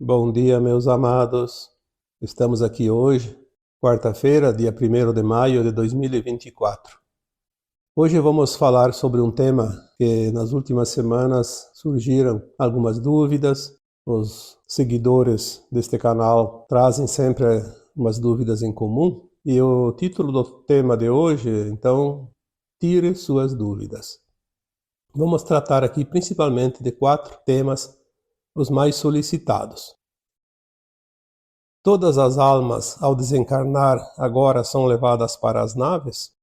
Bom dia, meus amados. Estamos aqui hoje, quarta-feira, dia 1º de maio de 2024. Hoje vamos falar sobre um tema que nas últimas semanas surgiram algumas dúvidas. Os seguidores deste canal trazem sempre umas dúvidas em comum. E o título do tema de hoje, então, tire suas dúvidas. Vamos tratar aqui principalmente de 4 temas, os mais solicitados. Todas as almas, ao desencarnar, agora são levadas para as naves?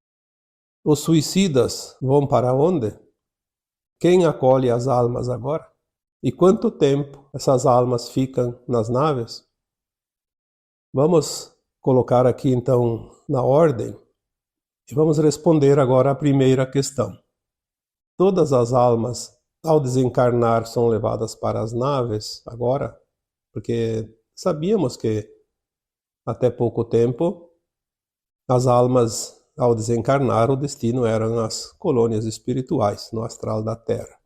Os suicidas vão para onde? Quem acolhe as almas agora? E quanto tempo essas almas ficam nas naves? Vamos colocar aqui então na ordem e vamos responder agora a primeira questão. Todas as almas, ao desencarnar, são levadas para as naves agora? Porque sabíamos que até pouco tempo as almas, ao desencarnar, o destino eram as colônias espirituais no astral da Terra.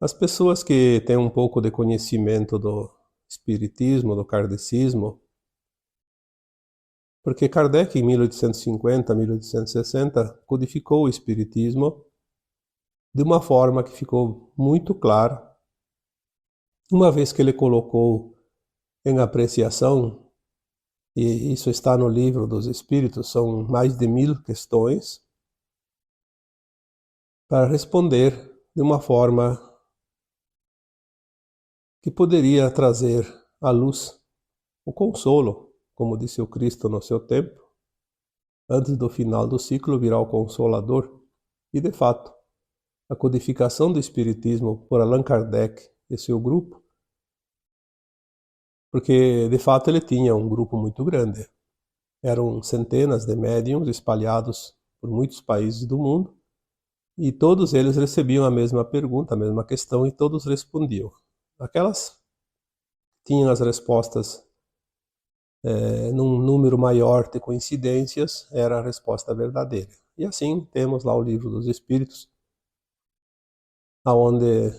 As pessoas que têm um pouco de conhecimento do espiritismo, do kardecismo, porque Kardec, em 1850, 1860, codificou o espiritismo de uma forma que ficou muito clara, uma vez que ele colocou em apreciação, e isso está no livro dos Espíritos, são mais de 1000 questões, para responder de uma forma que poderia trazer à luz o consolo, como disse o Cristo no seu tempo. Antes do final do ciclo virá o Consolador. E, de fato, a codificação do Espiritismo por Allan Kardec e seu grupo, porque, de fato, ele tinha um grupo muito grande. Eram centenas de médiuns espalhados por muitos países do mundo, e todos eles recebiam a mesma pergunta, a mesma questão, e todos respondiam. Aquelas tinham as respostas num número maior de coincidências, era a resposta verdadeira. E assim temos lá o Livro dos Espíritos, onde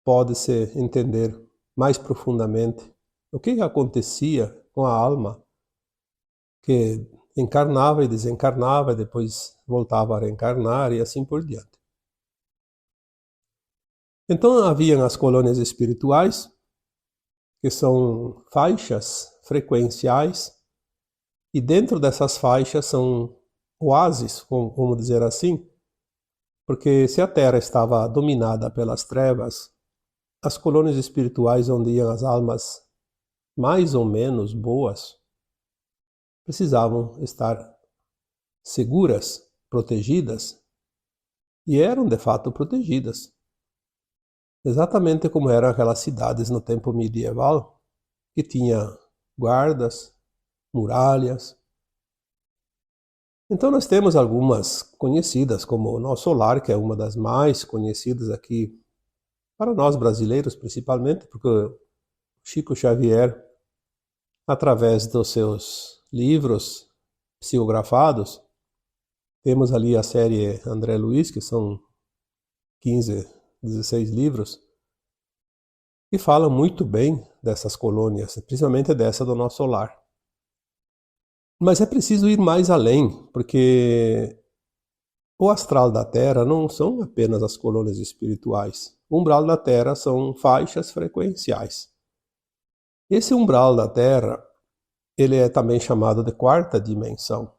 pode-se entender mais profundamente o que acontecia com a alma que encarnava e desencarnava, e depois voltava a reencarnar e assim por diante. Então haviam as colônias espirituais, que são faixas frequenciais, e dentro dessas faixas são oásis, vamos dizer assim, porque se a Terra estava dominada pelas trevas, as colônias espirituais onde iam as almas mais ou menos boas precisavam estar seguras, protegidas, e eram de fato protegidas. Exatamente como eram aquelas cidades no tempo medieval, que tinha guardas, muralhas. Então nós temos algumas conhecidas, como o Nosso Lar, que é uma das mais conhecidas aqui, para nós brasileiros principalmente, porque Chico Xavier, através dos seus livros psicografados, temos ali a série André Luiz, que são 15, 16 livros, e falam muito bem dessas colônias, principalmente dessa do Nosso Lar. Mas é preciso ir mais além, porque o astral da Terra não são apenas as colônias espirituais. O umbral da Terra são faixas frequenciais. Esse umbral da Terra, ele é também chamado de quarta dimensão.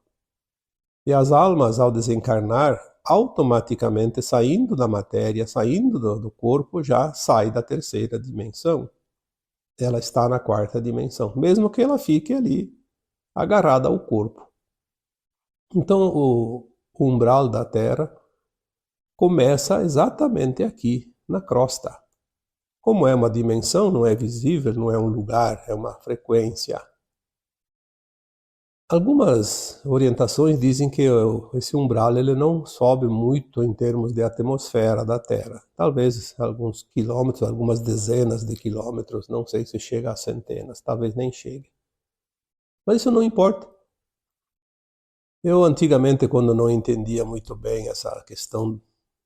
E as almas, ao desencarnar, automaticamente saindo da matéria, saindo do corpo, já sai da terceira dimensão. Ela está na quarta dimensão, mesmo que ela fique ali, agarrada ao corpo. Então, o umbral da Terra começa exatamente aqui, na crosta. Como é uma dimensão, não é visível, não é um lugar, é uma frequência. Algumas orientações dizem que esse umbral ele não sobe muito em termos de atmosfera da Terra. Talvez alguns quilômetros, algumas dezenas de quilômetros, não sei se chega a centenas, talvez nem chegue. Mas isso não importa. Eu antigamente, quando não entendia muito bem essa questão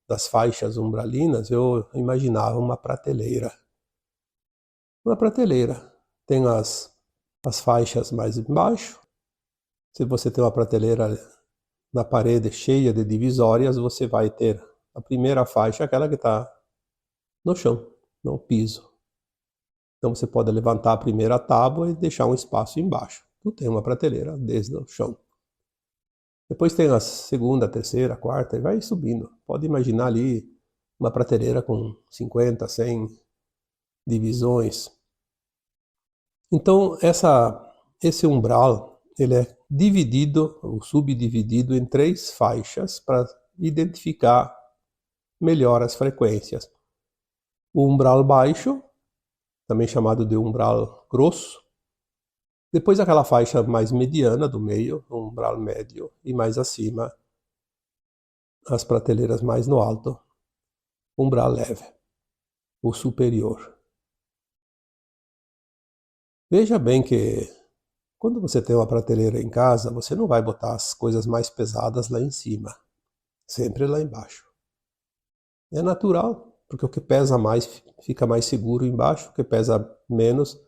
das faixas umbralinas, eu imaginava uma prateleira Uma prateleira tem as faixas mais embaixo. Se você tem uma prateleira na parede cheia de divisórias, você vai ter a primeira faixa, aquela que está no chão, no piso. Então você pode levantar a primeira tábua e deixar um espaço embaixo. Tu tem uma prateleira desde o chão. Depois tem a segunda, terceira, quarta e vai subindo. Pode imaginar ali uma prateleira com 50, 100 divisões. Então esse umbral ele é dividido ou subdividido em 3 faixas para identificar melhor as frequências. O umbral baixo, também chamado de umbral grosso. Depois aquela faixa mais mediana do meio, o umbral médio, e mais acima as prateleiras mais no alto, umbral leve, o superior. Veja bem que quando você tem uma prateleira em casa, você não vai botar as coisas mais pesadas lá em cima, sempre lá embaixo. É natural, porque o que pesa mais fica mais seguro embaixo, o que pesa menos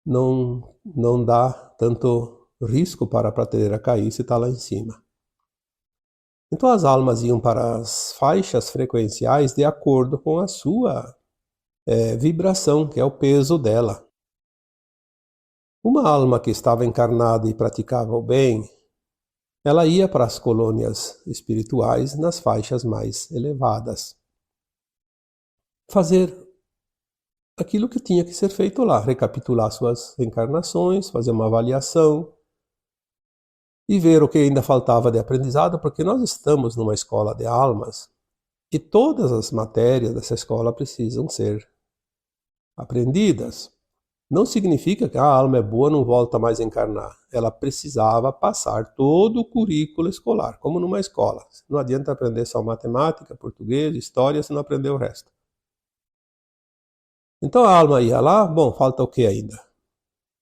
não dá tanto risco para a prateleira cair se está lá em cima. Então as almas iam para as faixas frequenciais de acordo com a sua vibração, que é o peso dela. Uma alma que estava encarnada e praticava o bem, ela ia para as colônias espirituais nas faixas mais elevadas. Fazer aquilo que tinha que ser feito lá, recapitular suas encarnações, fazer uma avaliação e ver o que ainda faltava de aprendizado, porque nós estamos numa escola de almas e todas as matérias dessa escola precisam ser aprendidas. Não significa que a alma é boa, não volta mais a encarnar. Ela precisava passar todo o currículo escolar, como numa escola. Não adianta aprender só matemática, português, história, se não aprender o resto. Então a alma ia lá, bom, falta o que ainda?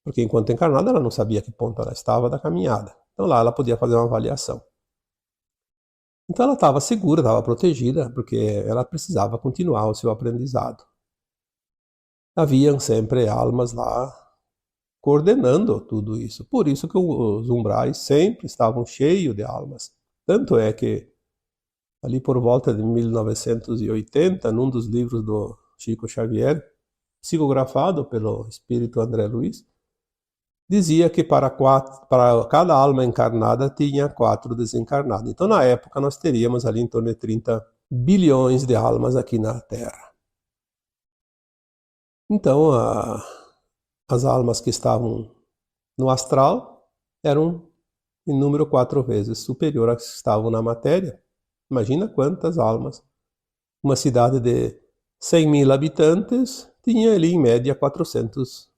Porque enquanto encarnada ela não sabia que ponto ela estava da caminhada. Então lá ela podia fazer uma avaliação. Então ela estava segura, estava protegida, porque ela precisava continuar o seu aprendizado. Haviam sempre almas lá coordenando tudo isso. Por isso que os umbrais sempre estavam cheios de almas. Tanto é que ali por volta de 1980, num dos livros do Chico Xavier, psicografado pelo espírito André Luiz, dizia que para cada alma encarnada tinha 4 desencarnados. Então, na época, nós teríamos ali em torno de 30 bilhões de almas aqui na Terra. Então, as almas que estavam no astral eram em número 4 vezes superior às que estavam na matéria. Imagina quantas almas. Uma cidade de 100 mil habitantes tinha ali em média 400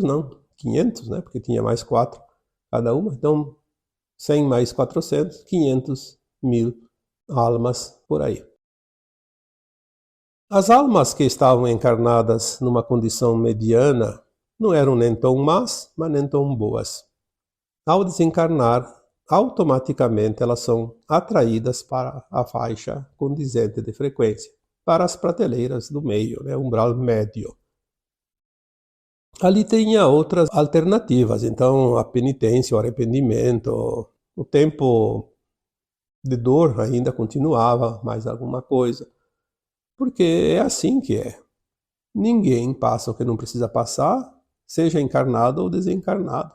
não, 500, né? Porque tinha mais 4 cada uma. Então, 100 mais 400, 500 mil almas por aí. As almas que estavam encarnadas numa condição mediana não eram nem tão más, mas nem tão boas. Ao desencarnar, automaticamente elas são atraídas para a faixa condizente de frequência, para as prateleiras do meio, né, umbral médio. Ali tinha outras alternativas, então a penitência, o arrependimento, o tempo de dor ainda continuava, mais alguma coisa. Porque é assim que é. Ninguém passa o que não precisa passar, seja encarnado ou desencarnado.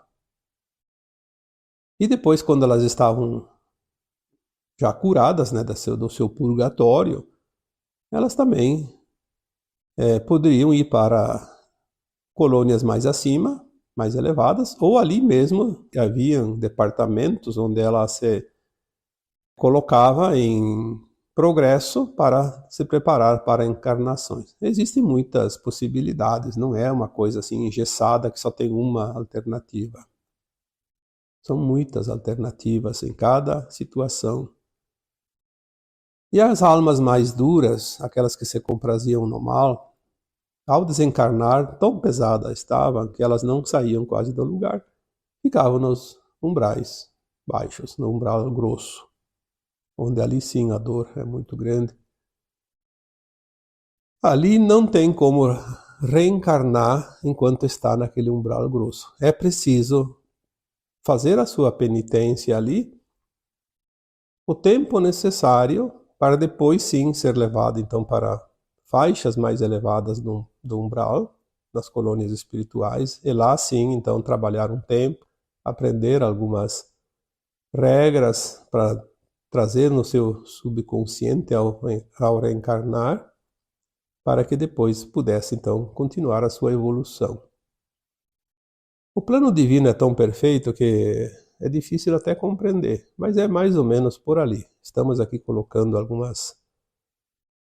E depois, quando elas estavam já curadas, né, do seu purgatório, elas também poderiam ir para colônias mais acima, mais elevadas, ou ali mesmo haviam departamentos onde ela se colocava em progresso para se preparar para encarnações. Existem muitas possibilidades, não é uma coisa assim engessada que só tem uma alternativa. São muitas alternativas em cada situação. E as almas mais duras, aquelas que se compraziam no mal, ao desencarnar, tão pesadas estavam que elas não saíam quase do lugar, ficavam nos umbrais baixos, no umbral grosso, onde ali sim a dor é muito grande. Ali não tem como reencarnar enquanto está naquele umbral grosso. É preciso fazer a sua penitência ali, o tempo necessário para depois sim ser levado então para faixas mais elevadas do umbral, das colônias espirituais, e lá sim então trabalhar um tempo, aprender algumas regras para trazer no seu subconsciente ao reencarnar, para que depois pudesse então continuar a sua evolução. O plano divino é tão perfeito que é difícil até compreender, mas é mais ou menos por ali. Estamos aqui colocando algumas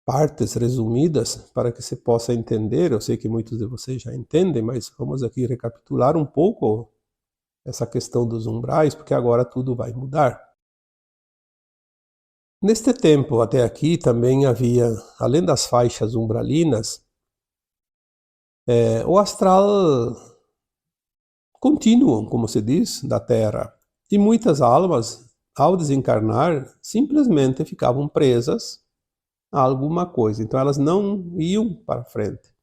partes resumidas para que se possa entender. Eu sei que muitos de vocês já entendem, mas vamos aqui recapitular um pouco essa questão dos umbrais, porque agora tudo vai mudar. Neste tempo até aqui também havia, além das faixas umbralinas, o astral continuam, como se diz, da Terra. E muitas almas, ao desencarnar, simplesmente ficavam presas a alguma coisa. Então elas não iam para frente.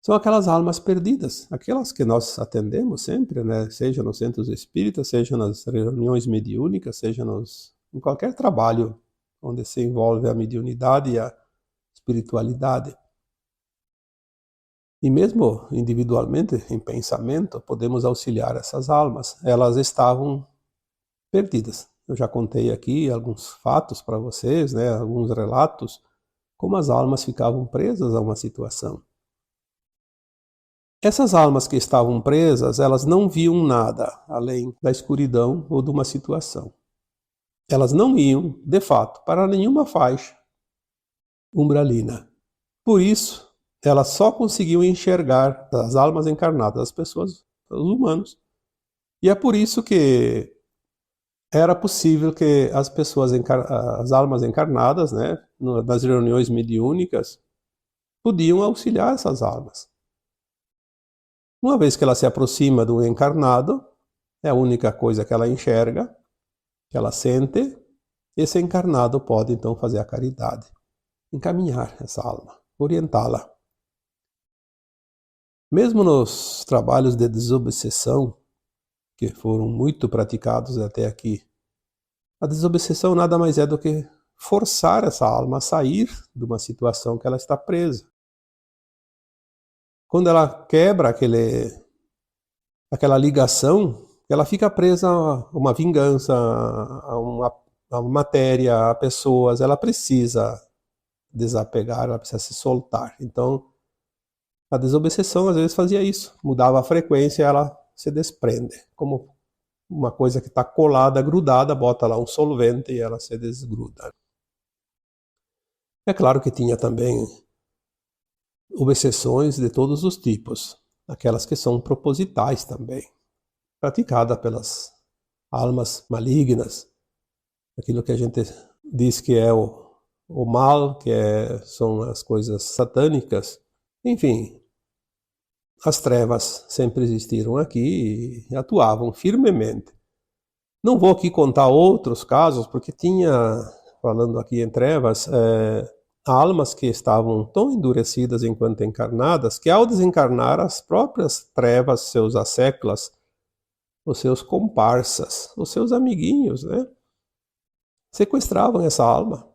São aquelas almas perdidas, aquelas que nós atendemos sempre, né? Seja nos centros espíritas, seja nas reuniões mediúnicas, seja em qualquer trabalho onde se envolve a mediunidade e a espiritualidade. E mesmo individualmente, em pensamento, podemos auxiliar essas almas. Elas estavam perdidas. Eu já contei aqui alguns fatos para vocês, né, alguns relatos, como as almas ficavam presas a uma situação. Essas almas que estavam presas, elas não viam nada além da escuridão ou de uma situação. Elas não iam, de fato, para nenhuma faixa umbralina. Por isso, elas só conseguiam enxergar as almas encarnadas, as pessoas, os humanos. E é por isso que era possível que as pessoas, as almas encarnadas, né, nas reuniões mediúnicas, podiam auxiliar essas almas. Uma vez que ela se aproxima do encarnado, é a única coisa que ela enxerga, que ela sente, esse encarnado pode então fazer a caridade, encaminhar essa alma, orientá-la. Mesmo nos trabalhos de desobsessão, que foram muito praticados até aqui, a desobsessão nada mais é do que forçar essa alma a sair de uma situação que ela está presa. Quando ela quebra aquela ligação, ela fica presa a uma vingança, a uma matéria, a pessoas. Ela precisa desapegar, ela precisa se soltar. Então, a desobsessão às vezes fazia isso, mudava a frequência e ela se desprende, como uma coisa que está colada, grudada, bota lá um solvente e ela se desgruda. É claro que tinha também obsessões de todos os tipos, aquelas que são propositais também, praticadas pelas almas malignas, aquilo que a gente diz que é o mal, são as coisas satânicas. Enfim, as trevas sempre existiram aqui e atuavam firmemente. Não vou aqui contar outros casos, porque tinha, falando aqui em trevas, almas que estavam tão endurecidas enquanto encarnadas, que ao desencarnar as próprias trevas, seus asseclas, os seus comparsas, os seus amiguinhos, né, sequestravam essa alma.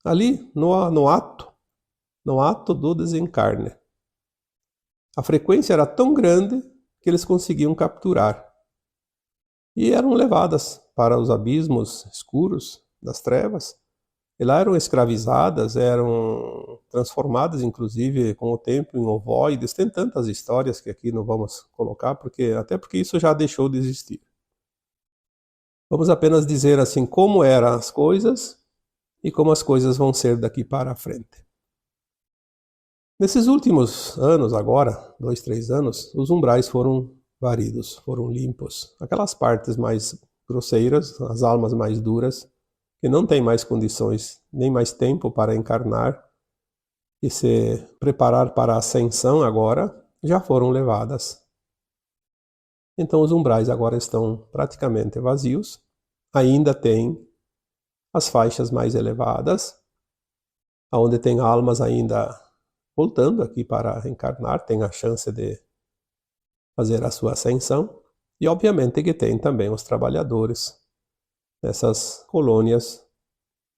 Ali, no ato do desencarne. A frequência era tão grande que eles conseguiam capturar. E eram levadas para os abismos escuros das trevas. E lá eram escravizadas, eram transformadas, inclusive, com o tempo, em ovoides. Tem tantas histórias que aqui não vamos colocar, até porque isso já deixou de existir. Vamos apenas dizer assim como eram as coisas e como as coisas vão ser daqui para frente. Nesses últimos anos, agora, 2, 3 anos, os umbrais foram varidos, foram limpos. Aquelas partes mais grosseiras, as almas mais duras, que não têm mais condições, nem mais tempo para encarnar e se preparar para a ascensão agora, já foram levadas. Então os umbrais agora estão praticamente vazios. Ainda tem as faixas mais elevadas, onde tem almas ainda voltando aqui para reencarnar, tem a chance de fazer a sua ascensão. E obviamente que tem também os trabalhadores dessas colônias.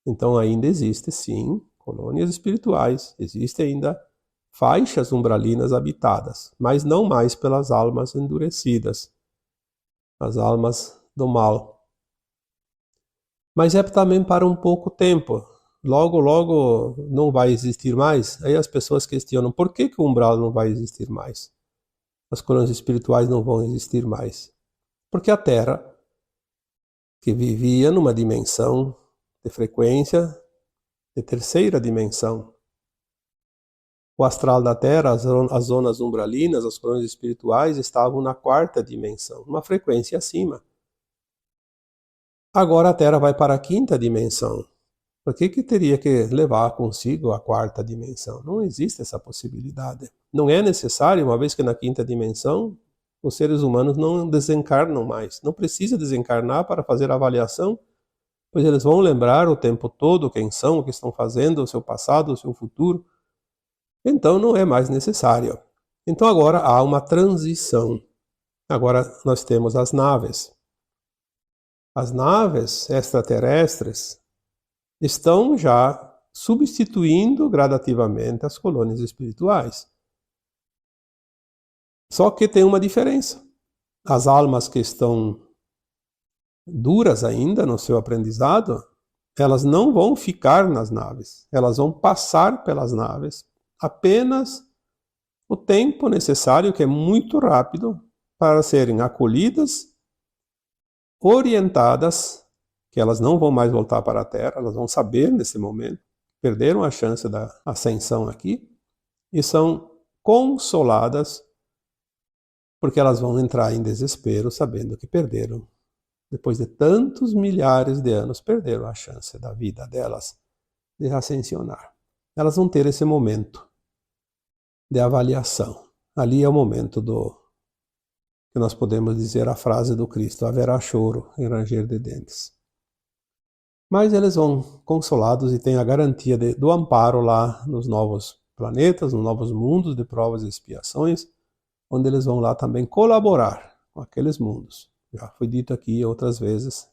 Então ainda existe, sim, colônias espirituais, existe ainda faixas umbralinas habitadas, mas não mais pelas almas endurecidas, as almas do mal. Mas é também para um pouco tempo. Logo, logo não vai existir mais. Aí as pessoas questionam, por que o umbral não vai existir mais? As colônias espirituais não vão existir mais. Porque a Terra, que vivia numa dimensão de frequência de terceira dimensão, o astral da Terra, as zonas umbralinas, as colônias espirituais estavam na quarta dimensão, uma frequência acima. Agora a Terra vai para a quinta dimensão. Por que teria que levar consigo a quarta dimensão? Não existe essa possibilidade. Não é necessário, uma vez que na quinta dimensão os seres humanos não desencarnam mais. Não precisa desencarnar para fazer a avaliação, pois eles vão lembrar o tempo todo quem são, o que estão fazendo, o seu passado, o seu futuro. Então não é mais necessário. Então agora há uma transição. Agora nós temos as naves. As naves extraterrestres estão já substituindo gradativamente as colônias espirituais. Só que tem uma diferença. As almas que estão duras ainda no seu aprendizado, elas não vão ficar nas naves. Elas vão passar pelas naves apenas o tempo necessário, que é muito rápido, para serem acolhidas, orientadas, que elas não vão mais voltar para a Terra, elas vão saber nesse momento, perderam a chance da ascensão aqui, e são consoladas, porque elas vão entrar em desespero sabendo que perderam. Depois de tantos milhares de anos, perderam a chance da vida delas de ascensionar. Elas vão ter esse momento de avaliação. Ali é o momento que nós podemos dizer a frase do Cristo: haverá choro e ranger de dentes. Mas eles vão consolados e têm a garantia do amparo lá nos novos planetas, nos novos mundos de provas e expiações, onde eles vão lá também colaborar com aqueles mundos. Já foi dito aqui outras vezes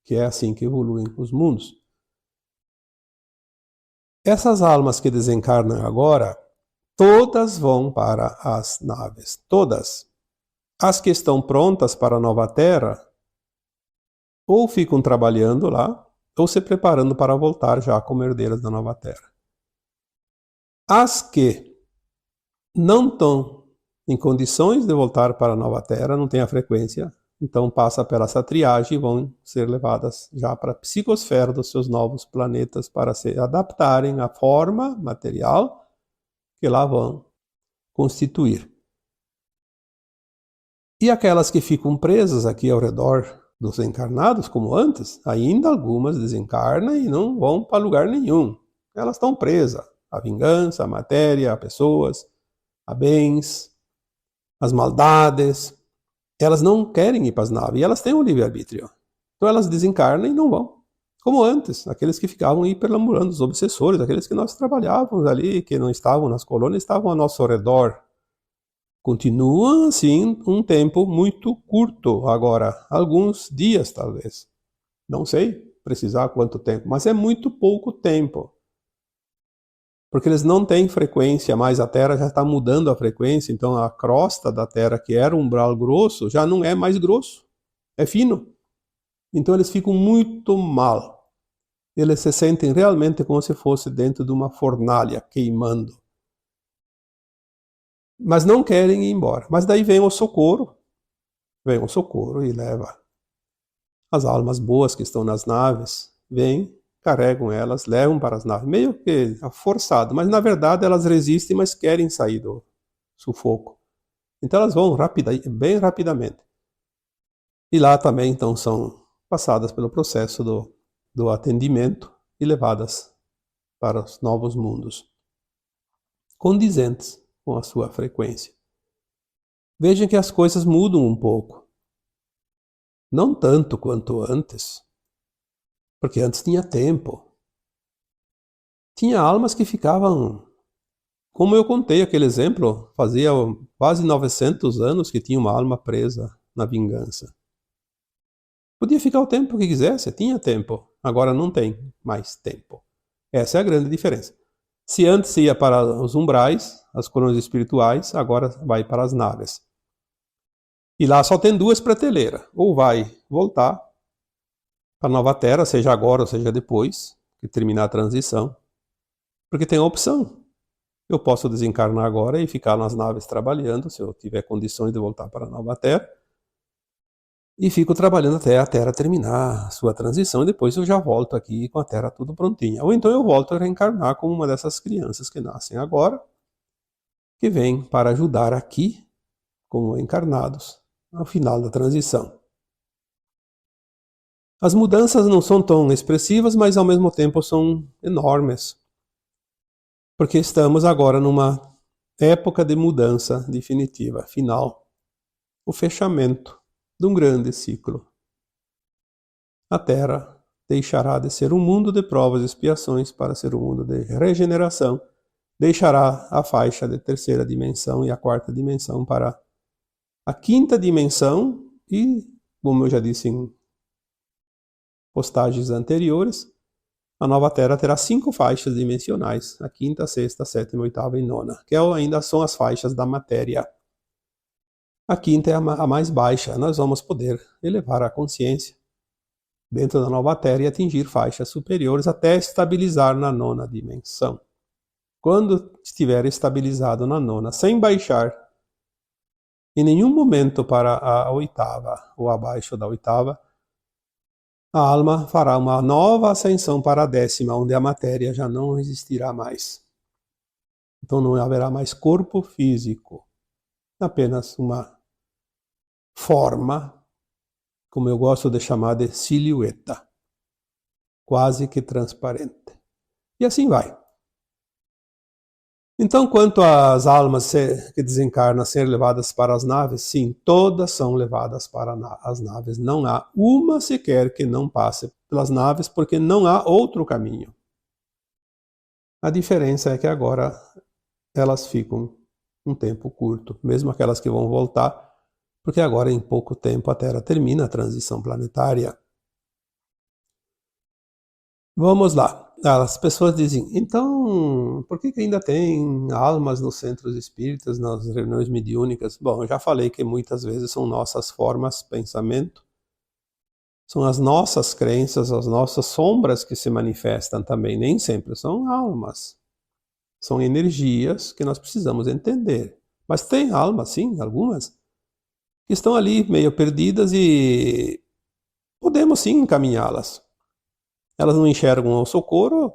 que é assim que evoluem os mundos. Essas almas que desencarnam agora, todas vão para as naves, todas. As que estão prontas para a nova Terra, ou ficam trabalhando lá, ou se preparando para voltar já como herdeiras da nova Terra. As que não estão em condições de voltar para a nova Terra, não têm a frequência, então passa pela essa triagem e vão ser levadas já para a psicosfera dos seus novos planetas para se adaptarem à forma material que lá vão constituir. E aquelas que ficam presas aqui ao redor dos encarnados, como antes, ainda algumas desencarnam e não vão para lugar nenhum. Elas estão presas à vingança, à matéria, a pessoas, a bens, às maldades. Elas não querem ir para as naves e elas têm o livre-arbítrio. Então elas desencarnam e não vão. Como antes, aqueles que ficavam aí perambulando, os obsessores, aqueles que nós trabalhávamos ali, que não estavam nas colônias, estavam ao nosso redor. Continuam assim um tempo muito curto agora, alguns dias talvez. Não sei precisar quanto tempo, mas é muito pouco tempo. Porque eles não têm frequência mais, a Terra já está mudando a frequência, então a crosta da Terra, que era um umbral grosso, já não é mais grosso, é fino. Então eles ficam muito mal. Eles se sentem realmente como se fosse dentro de uma fornalha queimando. Mas não querem ir embora. Mas daí vem o socorro e leva as almas boas que estão nas naves, vêm, carregam elas, levam para as naves, meio que forçado, mas na verdade elas resistem, mas querem sair do sufoco. Então elas vão bem rapidamente. E lá também então são passadas pelo processo do atendimento e levadas para os novos mundos, condizentes com a sua frequência. Vejam que as coisas mudam um pouco. Não tanto quanto antes, porque antes tinha tempo. Tinha almas que ficavam como eu contei aquele exemplo, fazia quase 900 anos que tinha uma alma presa na vingança. Podia ficar o tempo que quisesse, tinha tempo. Agora não tem mais tempo. Essa é a grande diferença. Se antes ia para os umbrais, as coroas espirituais, agora vai para as naves. E lá só tem duas prateleiras. Ou vai voltar para a nova terra, seja agora ou seja depois, que terminar a transição. Porque tem a opção. Eu posso desencarnar agora e ficar nas naves trabalhando, se eu tiver condições de voltar para a nova terra. E fico trabalhando até a Terra terminar a sua transição, e depois eu já volto aqui com a Terra tudo prontinha. Ou então eu volto a reencarnar como uma dessas crianças que nascem agora, que vêm para ajudar aqui, como encarnados, ao final da transição. As mudanças não são tão expressivas, mas ao mesmo tempo são enormes. Porque estamos agora numa época de mudança definitiva, final. O fechamento de um grande ciclo. A Terra deixará de ser um mundo de provas e expiações para ser um mundo de regeneração. Deixará a faixa de terceira dimensão e a quarta dimensão para a quinta dimensão e, como eu já disse em postagens anteriores, a nova Terra terá 5 faixas dimensionais, a quinta, sexta, sétima, oitava e nona, que ainda são as faixas da matéria. A quinta é a mais baixa, nós vamos poder elevar a consciência dentro da nova Terra e atingir faixas superiores até estabilizar na nona dimensão. Quando estiver estabilizado na nona, sem baixar em nenhum momento para a oitava ou abaixo da oitava, a alma fará uma nova ascensão para a décima, onde a matéria já não existirá mais. Então não haverá mais corpo físico, apenas uma forma, como eu gosto de chamar de silhueta, quase que transparente. E assim vai. Então, quanto às almas que desencarnam ser levadas para as naves, sim, todas são levadas para as naves. Não há uma sequer que não passe pelas naves, porque não há outro caminho. A diferença é que agora elas ficam um tempo curto, mesmo aquelas que vão voltar, porque agora em pouco tempo a Terra termina a transição planetária. Vamos lá. As pessoas dizem, então, por que ainda tem almas nos centros espíritas, nas reuniões mediúnicas? Bom, eu já falei que muitas vezes são nossas formas, pensamento, são as nossas crenças, as nossas sombras que se manifestam também, nem sempre são almas. São energias que nós precisamos entender. Mas tem almas, sim, algumas, que estão ali meio perdidas e podemos sim encaminhá-las. Elas não enxergam o socorro,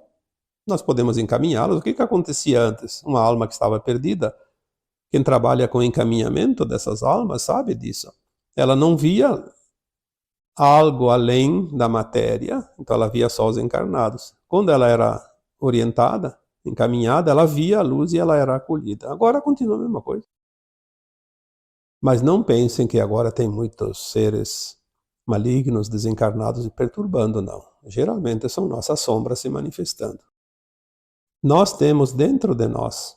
nós podemos encaminhá-las. O que acontecia antes? Uma alma que estava perdida, quem trabalha com encaminhamento dessas almas sabe disso. Ela não via algo além da matéria, então ela via só os encarnados. Quando ela era orientada, encaminhada, ela via a luz e ela era acolhida. Agora continua a mesma coisa. Mas não pensem que agora tem muitos seres malignos, desencarnados e perturbando, não. Geralmente são nossas sombras se manifestando. Nós temos dentro de nós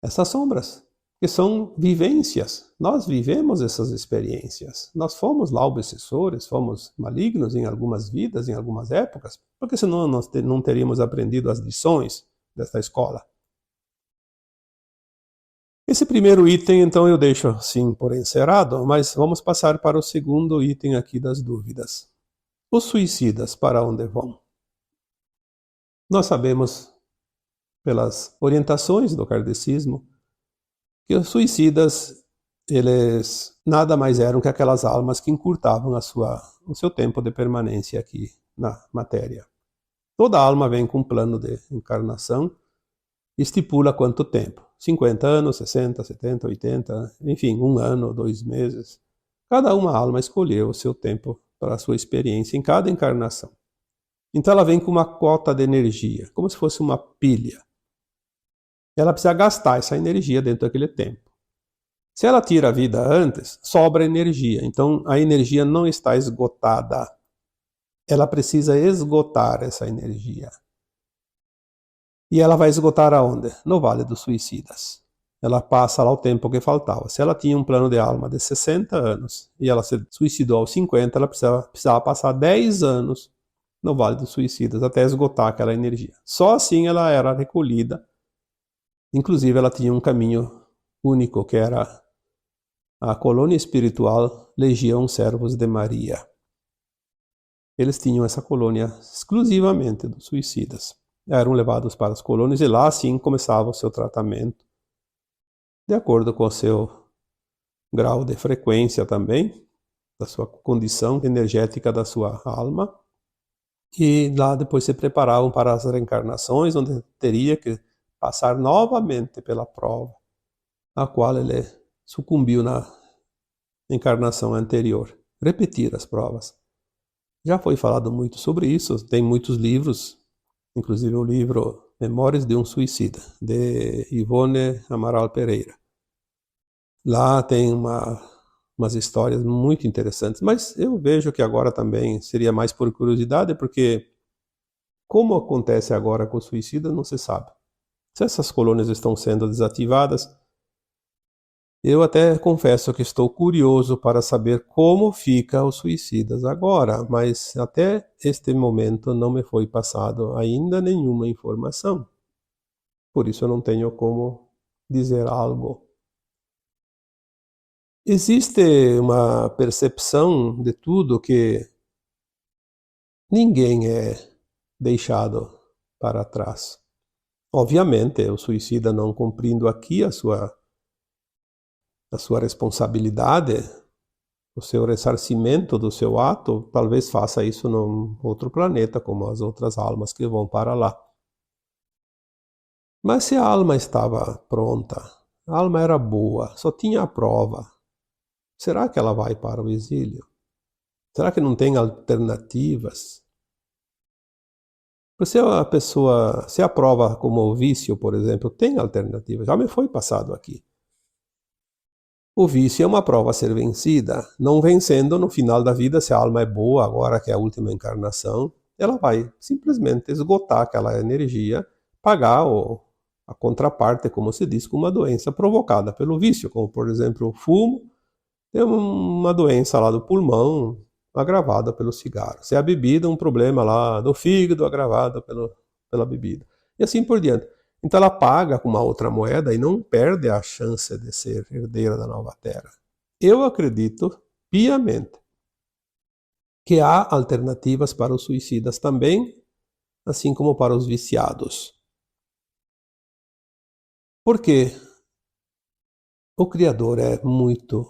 essas sombras, que são vivências. Nós vivemos essas experiências. Nós fomos lá obsessores, fomos malignos em algumas vidas, em algumas épocas, porque senão nós não teríamos aprendido as lições desta escola. Esse primeiro item, então, eu deixo assim por encerrado, mas vamos passar para o segundo item aqui das dúvidas. Os suicidas, para onde vão? Nós sabemos, pelas orientações do kardecismo, que os suicidas, eles nada mais eram que aquelas almas que encurtavam o seu tempo de permanência aqui na matéria. Toda alma vem com um plano de encarnação e estipula quanto tempo. 50 anos, 60, 70, 80, enfim, 1 ano, 2 meses. Cada uma alma escolheu o seu tempo para a sua experiência em cada encarnação. Então ela vem com uma cota de energia, como se fosse uma pilha. Ela precisa gastar essa energia dentro daquele tempo. Se ela tira a vida antes, sobra energia. Então a energia não está esgotada. Ela precisa esgotar essa energia. E ela vai esgotar aonde? No Vale dos Suicidas. Ela passa lá o tempo que faltava. Se ela tinha um plano de alma de 60 anos e ela se suicidou aos 50, ela precisava passar 10 anos no Vale dos Suicidas até esgotar aquela energia. Só assim ela era recolhida. Inclusive ela tinha um caminho único, que era a colônia espiritual Legião Servos de Maria. Eles tinham essa colônia exclusivamente dos suicidas. Eram levados para as colônias e lá sim começava o seu tratamento, de acordo com o seu grau de frequência também, da sua condição energética da sua alma. E lá depois se preparavam para as reencarnações, onde teria que passar novamente pela prova, a qual ele sucumbiu na encarnação anterior. Repetir as provas. Já foi falado muito sobre isso, tem muitos livros, inclusive o livro Memórias de um Suicida, de Ivone Amaral Pereira. Lá tem umas histórias muito interessantes, mas eu vejo que agora também seria mais por curiosidade, porque como acontece agora com o suicida, não se sabe. Se essas colônias estão sendo desativadas, eu até confesso que estou curioso para saber como fica os suicidas agora, mas até este momento não me foi passado ainda nenhuma informação. Por isso eu não tenho como dizer algo. Existe uma percepção de tudo que ninguém é deixado para trás. Obviamente, o suicida não cumprindo aqui a sua responsabilidade, o seu ressarcimento do seu ato, talvez faça isso num outro planeta, como as outras almas que vão para lá. Mas se a alma estava pronta, a alma era boa, só tinha a prova, será que ela vai para o exílio? Será que não tem alternativas? Se a prova como o vício, por exemplo, tem alternativas, já me foi passado aqui. O vício é uma prova a ser vencida. Não vencendo, no final da vida, se a alma é boa, agora que é a última encarnação, ela vai simplesmente esgotar aquela energia, pagar a contraparte, como se diz, com uma doença provocada pelo vício, como, por exemplo, o fumo, tem uma doença lá do pulmão, agravada pelo cigarro. Se é a bebida, um problema lá do fígado, agravado pela bebida. E assim por diante. Então ela paga com uma outra moeda e não perde a chance de ser herdeira da nova terra. Eu acredito piamente que há alternativas para os suicidas também, assim como para os viciados. Porque o Criador é muito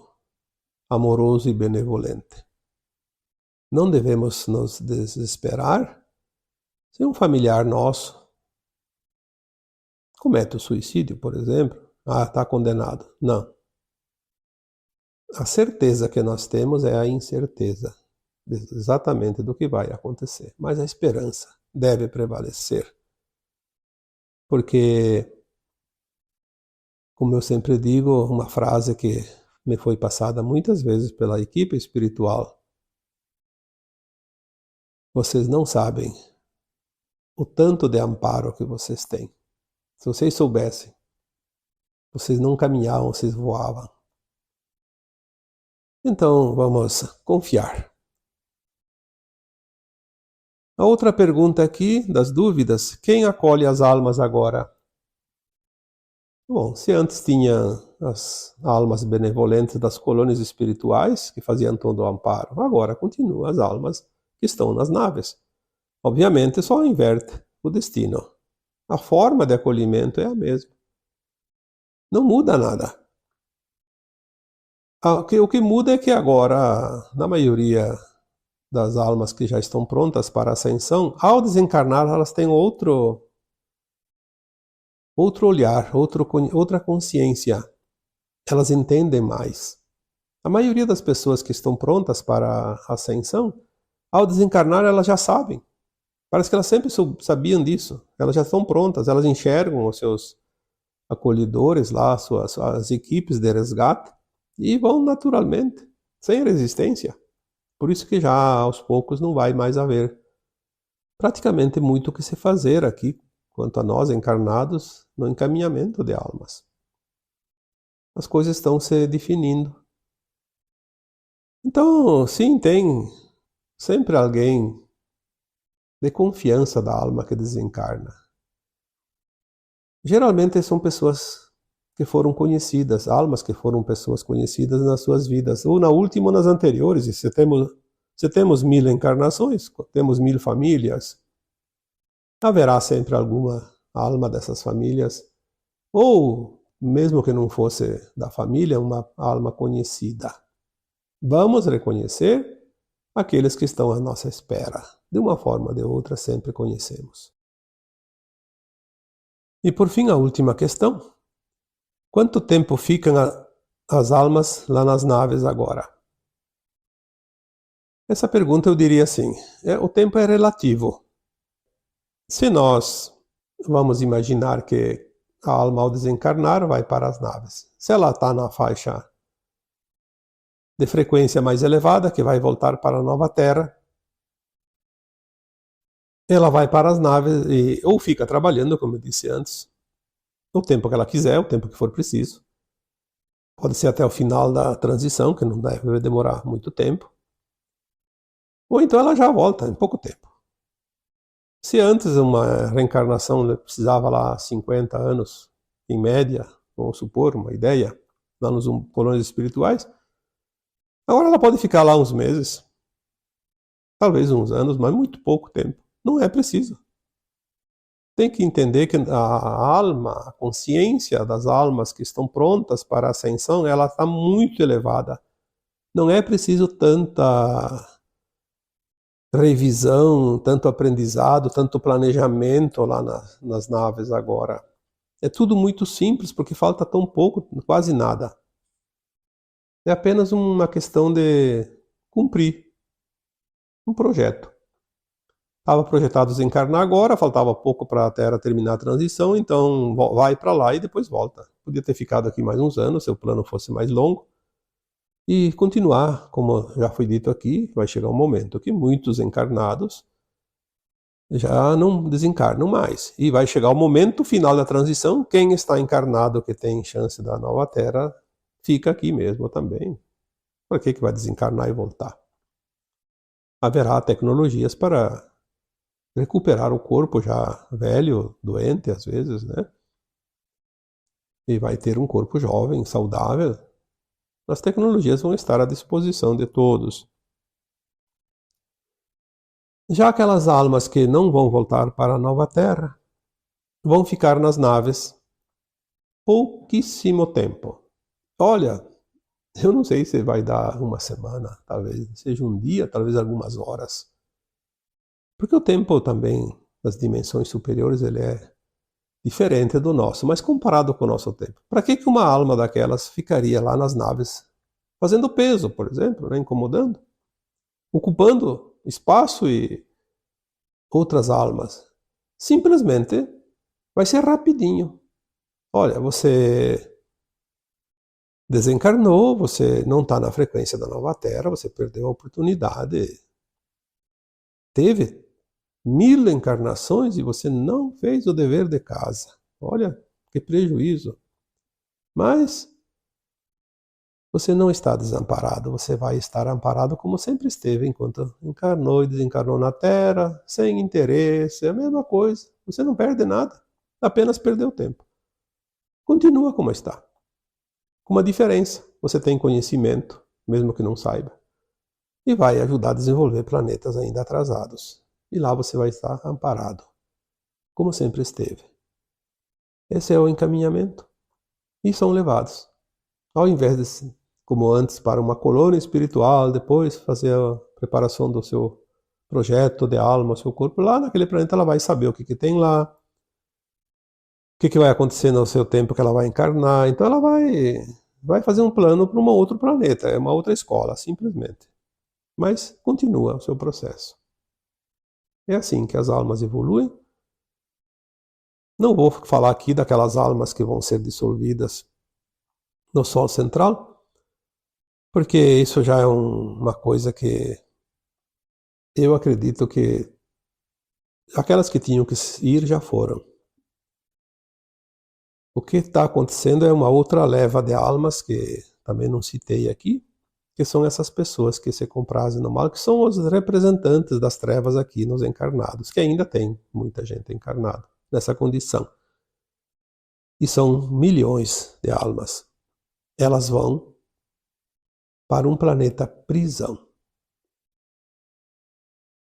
amoroso e benevolente. Não devemos nos desesperar se um familiar nosso comete o suicídio, por exemplo. Está condenado. Não. A certeza que nós temos é a incerteza exatamente do que vai acontecer. Mas a esperança deve prevalecer. Porque, como eu sempre digo, uma frase que me foi passada muitas vezes pela equipe espiritual: vocês não sabem o tanto de amparo que vocês têm. Se vocês soubessem, vocês não caminhavam, vocês voavam. Então, vamos confiar. A outra pergunta aqui, das dúvidas: quem acolhe as almas agora? Bom, se antes tinha as almas benevolentes das colônias espirituais, que faziam todo o amparo, agora continuam as almas que estão nas naves. Obviamente, só inverte o destino. A forma de acolhimento é a mesma. Não muda nada. O que muda é que agora, na maioria das almas que já estão prontas para a ascensão, ao desencarnar, elas têm outro olhar, outra consciência. Elas entendem mais. A maioria das pessoas que estão prontas para a ascensão, ao desencarnar, elas já sabem. Parece que elas sempre sabiam disso. Elas já estão prontas, elas enxergam os seus acolhedores lá, as equipes de resgate, e vão naturalmente, sem resistência. Por isso que já aos poucos não vai mais haver praticamente muito o que se fazer aqui quanto a nós encarnados no encaminhamento de almas. As coisas estão se definindo. Então, sim, tem sempre alguém de confiança da alma que desencarna. Geralmente são pessoas que foram conhecidas, almas que foram pessoas conhecidas nas suas vidas, ou na última ou nas anteriores. E se temos 1000 encarnações, temos 1000 famílias, haverá sempre alguma alma dessas famílias, ou mesmo que não fosse da família, uma alma conhecida. Vamos reconhecer aqueles que estão à nossa espera. De uma forma ou de outra, sempre conhecemos. E por fim, a última questão. Quanto tempo ficam as almas lá nas naves agora? Essa pergunta eu diria assim, o tempo é relativo. Se nós vamos imaginar que a alma ao desencarnar vai para as naves, se ela está na faixa de frequência mais elevada, que vai voltar para a nova Terra, ela vai para as naves ou fica trabalhando, como eu disse antes, o tempo que ela quiser, o tempo que for preciso. Pode ser até o final da transição, que não deve demorar muito tempo. Ou então ela já volta em pouco tempo. Se antes uma reencarnação precisava lá 50 anos, em média, vamos supor, uma ideia, lá nos colônias espirituais, agora ela pode ficar lá uns meses, talvez uns anos, mas muito pouco tempo. Não é preciso. Tem que entender que a alma, a consciência das almas que estão prontas para a ascensão, ela está muito elevada. Não é preciso tanta revisão, tanto aprendizado, tanto planejamento lá nas naves agora. É tudo muito simples, porque falta tão pouco, quase nada. É apenas uma questão de cumprir um projeto. Estava projetado desencarnar agora, faltava pouco para a Terra terminar a transição, então vai para lá e depois volta. Podia ter ficado aqui mais uns anos, se o plano fosse mais longo, e continuar, como já foi dito aqui, vai chegar um momento que muitos encarnados já não desencarnam mais. E vai chegar o momento final da transição, quem está encarnado que tem chance da nova Terra, fica aqui mesmo também. Para que vai desencarnar e voltar? Haverá tecnologias para recuperar o corpo já velho, doente às vezes, né? E vai ter um corpo jovem, saudável. As tecnologias vão estar à disposição de todos. Já aquelas almas que não vão voltar para a nova Terra, vão ficar nas naves pouquíssimo tempo. Olha, eu não sei se vai dar uma semana, talvez seja um dia, talvez algumas horas. Porque o tempo também, nas dimensões superiores, ele é diferente do nosso, mas comparado com o nosso tempo. Para que uma alma daquelas ficaria lá nas naves, fazendo peso, por exemplo, né, incomodando, ocupando espaço e outras almas? Simplesmente vai ser rapidinho. Olha, você desencarnou, você não está na frequência da nova Terra, você perdeu a oportunidade. Teve 1000 encarnações e você não fez o dever de casa. Olha, que prejuízo. Mas você não está desamparado, você vai estar amparado como sempre esteve enquanto encarnou e desencarnou na Terra, sem interesse, é a mesma coisa. Você não perde nada, apenas perdeu tempo. Continua como está. Com uma diferença, você tem conhecimento, mesmo que não saiba, e vai ajudar a desenvolver planetas ainda atrasados. E lá você vai estar amparado, como sempre esteve. Esse é o encaminhamento. E são levados. Ao invés de, como antes, para uma colônia espiritual, depois fazer a preparação do seu projeto de alma, o seu corpo, lá naquele planeta ela vai saber o que tem lá, o que vai acontecer no seu tempo que ela vai encarnar. Então ela vai fazer um plano para um outro planeta, é uma outra escola, simplesmente. Mas continua o seu processo. É assim que as almas evoluem. Não vou falar aqui daquelas almas que vão ser dissolvidas no Sol central, porque isso já é uma coisa que eu acredito que aquelas que tinham que ir já foram. O que está acontecendo é uma outra leva de almas, que também não citei aqui, que são essas pessoas que se comprazem no mal, que são os representantes das trevas aqui nos encarnados, que ainda tem muita gente encarnada nessa condição. E são milhões de almas. Elas vão para um planeta prisão.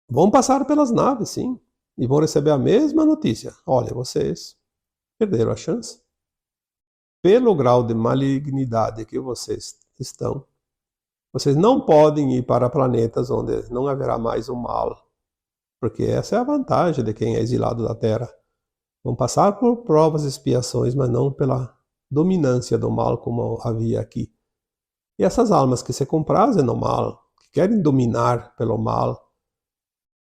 Vão passar pelas naves, sim, e vão receber a mesma notícia. Olha, vocês perderam a chance. Pelo grau de malignidade que vocês estão, vocês não podem ir para planetas onde não haverá mais o mal, porque essa é a vantagem de quem é exilado da Terra. Vão passar por provas e expiações, mas não pela dominância do mal como havia aqui. E essas almas que se comprazem no mal, que querem dominar pelo mal,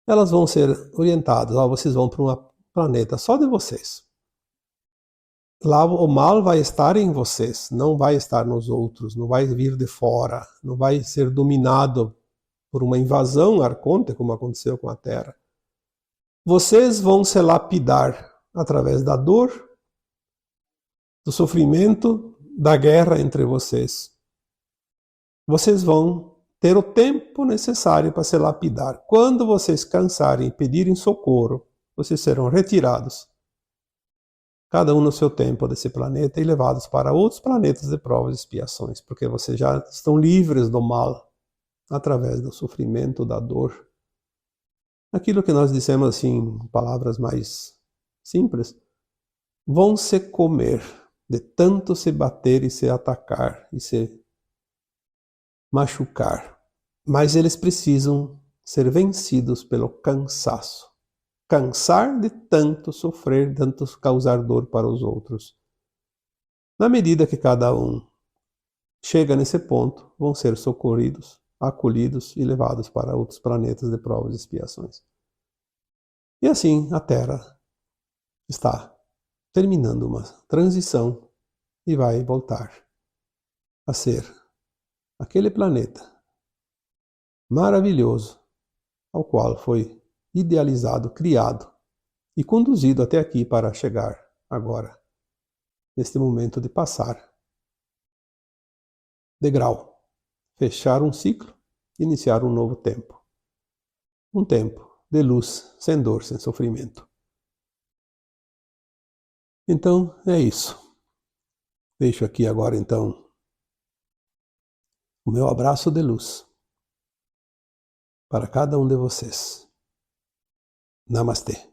elas vão ser orientadas. Vocês vão para um planeta só de vocês. Lá o mal vai estar em vocês, não vai estar nos outros, não vai vir de fora, não vai ser dominado por uma invasão arconte, como aconteceu com a Terra. Vocês vão se lapidar através da dor, do sofrimento, da guerra entre vocês. Vocês vão ter o tempo necessário para se lapidar. Quando vocês cansarem e pedirem socorro, vocês serão retirados, cada um no seu tempo desse planeta, e levados para outros planetas de provas e expiações, porque vocês já estão livres do mal, através do sofrimento, da dor. Aquilo que nós dissemos assim, em palavras mais simples, vão se comer, de tanto se bater e se atacar, e se machucar. Mas eles precisam ser vencidos pelo cansaço. Cansar de tanto sofrer, de tanto causar dor para os outros. Na medida que cada um chega nesse ponto, vão ser socorridos, acolhidos e levados para outros planetas de provas e expiações. E assim a Terra está terminando uma transição e vai voltar a ser aquele planeta maravilhoso ao qual foi idealizado, criado e conduzido até aqui para chegar agora, neste momento de passar degrau, fechar um ciclo, iniciar um novo tempo. Um tempo de luz, sem dor, sem sofrimento. Então, é isso. Deixo aqui agora, então, o meu abraço de luz para cada um de vocês. Namastê.